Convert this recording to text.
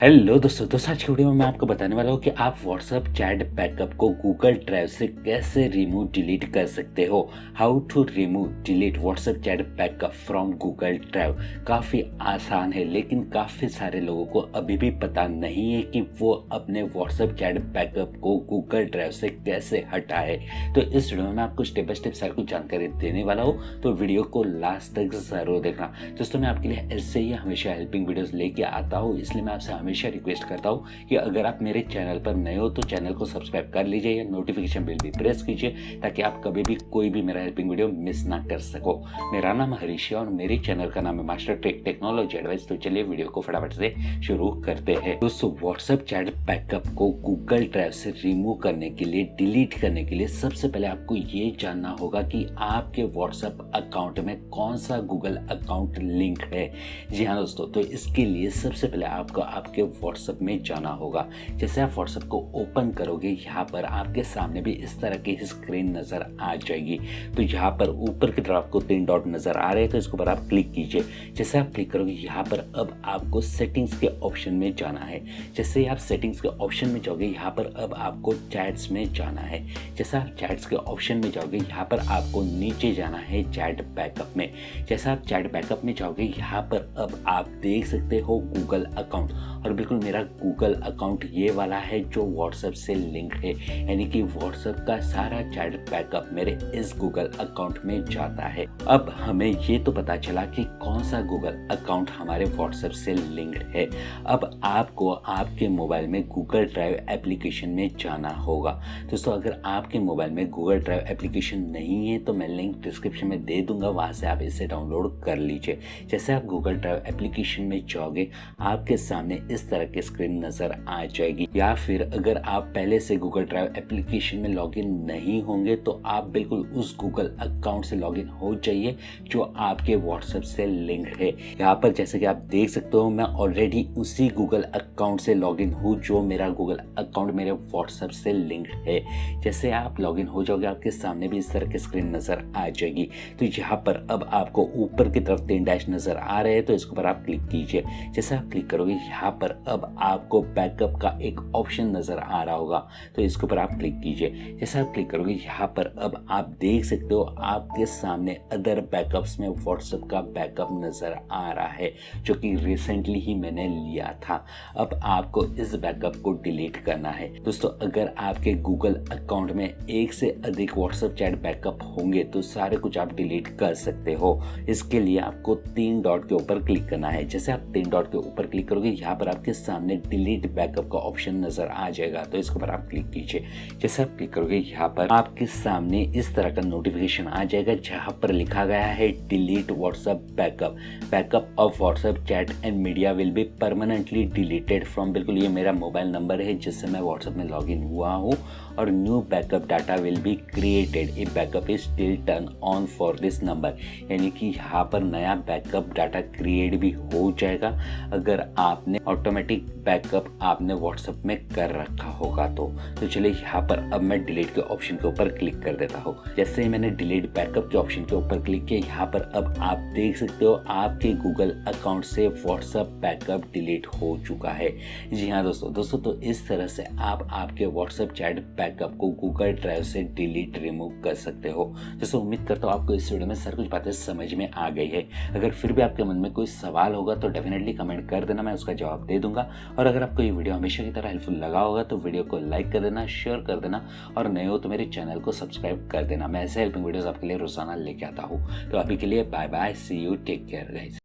Hello दोस्तों आज की वीडियो में मैं आपको बताने वाला हूँ कि आप व्हाट्सएप चैट बैकअप को गूगल ड्राइव से कैसे रिमूव डिलीट कर सकते हो। How to remove delete WhatsApp chat backup from Google Drive. काफ़ी आसान है, लेकिन काफ़ी सारे लोगों को अभी भी पता नहीं है कि वो अपने व्हाट्सएप चैट बैकअप को गूगल ड्राइव से कैसे हटाए। तो इस वीडियो में मैं आपको स्टेप बाय स्टेप सारी कुछ जानकारी देने वाला हूँ, तो वीडियो को लास्ट तक जरूर देखना। दोस्तों मैं आपके लिए ऐसे ही हमेशा हेल्पिंग वीडियोस लेके आता हूँ, इसलिए मैं आपसे हमेशा रिक्वेस्ट करता हूँ कि अगर आप मेरे चैनल पर नए हो तो चैनल को सब्सक्राइब कर लीजिए या नोटिफिकेशन बेल भी प्रेस कीजिए, ताकि आप कभी भी कोई भी मेरा हेल्पिंग वीडियो मिस ना कर सको। मेरा नाम हरीश है और मेरे चैनल का नाम है मास्टर टेक टेक्नोलॉजी एडवाइस। तो चलिए वीडियो को फटाफट से शुरू करते हैं। दोस्तों व्हाट्सएप चैट बैकअप को गूगल ड्राइव से रिमूव करने के लिए, डिलीट करने के लिए सबसे पहले आपको ये जानना होगा कि आपके व्हाट्सएप अकाउंट में कौन सा गूगल अकाउंट लिंक है। जी हाँ दोस्तों, तो इसके लिए सबसे पहले आपको आपके व्हाट्सएप में जाना होगा। जैसे आप व्हाट्सएप को ओपन करोगे, यहाँ पर आपके सामने भी इस तरह की स्क्रीन नजर आ जाएगी। तो यहाँ पर ऊपर की तरफ आपको 3 डॉट नजर आ रहे हैं, तो इसके ऊपर आप क्लिक कीजिए। जैसे आप क्लिक करोगे, यहाँ पर अब आपको सेटिंग्स के ऑप्शन में जाना है। जैसे आप सेटिंग्स के ऑप्शन में जाओगे, यहाँ पर अब आपको चैट्स में जाना है। जैसे आप चैट्स के ऑप्शन में जाओगे, यहाँ पर आपको नीचे जाना है चैट बैकअप में। जैसे आप चैट बैकअप में जाओगे, यहाँ पर अब आप देख सकते हो गूगल अकाउंट, और बिल्कुल मेरा गूगल अकाउंट ये वाला है जो व्हाट्सएप से लिंक है, यानी कि व्हाट्सएप का सारा चैट बैकअप मेरे इस गूगल अकाउंट में जाता है। अब हमें ये तो पता चला कि कौन सा गूगल अकाउंट हमारे व्हाट्सएप से लिंक्ड है। अब आपको आपके मोबाइल में गूगल ड्राइव एप्लीकेशन में जाना होगा। दोस्तों अगर आपके मोबाइल में गूगल ड्राइव एप्लीकेशन नहीं है तो मैं लिंक डिस्क्रिप्शन में दे दूंगा, वहां से आप इसे डाउनलोड कर लीजिए। जैसे आप गूगल ड्राइव एप्लीकेशन में जाओगे, आपके सामने इस तरह की स्क्रीन नजर आ जाएगी। या फिर अगर आप पहले से गूगल ड्राइव एप्लीकेशन में लॉगिन नहीं होंगे तो आप बिल्कुल उस गूगल अकाउंट से लॉगिन हो जाइए जो आपके व्हाट्सएप से लिंक है। यहाँ पर जैसे कि आप देख सकते हो, मैं ऑलरेडी उसी गूगल अकाउंट से लॉगिन हूँ जो मेरा गूगल अकाउंट मेरे व्हाट्सएप से लिंक है। जैसे आप लॉगिन हो जाओगे, आपके सामने भी इस तरह की स्क्रीन नजर आ जाएगी। तो यहाँ पर अब आपको ऊपर की तरफ 3 डैश नजर आ रहे हैं, तो इसके ऊपर आप क्लिक कीजिए। जैसे आप क्लिक करोगे, यहाँ पर अब आपको बैकअप का एक ऑप्शन नजर आ रहा होगा, तो इसके ऊपर आप क्लिक कीजिए। जैसे आप क्लिक करोगे, यहाँ पर अब आप देख सकते हो आपके सामने अदर बैकअप्स में व्हाट्सएप का बैकअप नजर आ रहा है, जो कि रिसेंटली ही मैंने लिया था। अब आपको इस बैकअप को डिलीट करना है। दोस्तों अगर आपके गूगल अकाउंट में एक से अधिक व्हाट्सएप चैट बैकअप होंगे तो सारे कुछ आप डिलीट कर सकते हो। इसके लिए आपको 3 डॉट के ऊपर क्लिक करना है। जैसे आप 3 डॉट के ऊपर क्लिक करोगे, यहाँ पर आपके सामने डिलीट बैकअप का ऑप्शन नजर आ जाएगा, तो इसके ऊपर आप क्लिक कीजिए। जैसे आप क्लिक करोगे, यहाँ पर आपके सामने इस तरह का नोटिफिकेशन आ जाएगा जहाँ पर लिखा गया है delete WhatsApp backup. Backup of WhatsApp chat and media will be permanently deleted from, बिल्कुल ये मेरा मोबाइल नंबर है जिससे मैं व्हाट्सएप में लॉगिन हुआ हूँ। और new backup data will be created if backup is still turn on for this number, यानी कि यहाँ पर नया बैकअप डाटा क्रिएट भी हो जाएगा अगर आपने ऑटोमेटिक बैकअप आपने व्हाट्सएप में कर रखा होगा। तो चलिए यहाँ पर अब मैं डिलीट के ऑप्शन के ऊपर क्लिक कर देता हूँ। जैसे ही मैंने डिलीट बैकअप के ऑप्शन के ऊपर क्लिक किया, यहाँ पर अब आप देख सकते हो आपके गूगल अकाउंट से व्हाट्सएप बैकअप डिलीट हो चुका है। जी हाँ दोस्तों तो इस तरह से आप आपके व्हाट्सएप चैट बैकअप को गूगल ड्राइव से डिलीट रिमूव कर सकते हो। दोस्तों उम्मीद करता हूँ आपको इस वीडियो में सारी कुछ बातें समझ में आ गई है। अगर फिर भी आपके मन में कोई सवाल होगा तो डेफिनेटली कमेंट कर देना, मैं उसका जवाब दे दूंगा। और अगर आपको ये वीडियो हमेशा की तरह हेल्पफुल लगा होगा तो वीडियो को लाइक कर देना, शेयर कर देना, और नए हो तो मेरे चैनल को सब्सक्राइब कर देना। मैं ऐसे हेल्पिंग वीडियोस आपके लिए रोजाना लेके आता हूँ। तो अभी के लिए bye bye, see you, take care guys.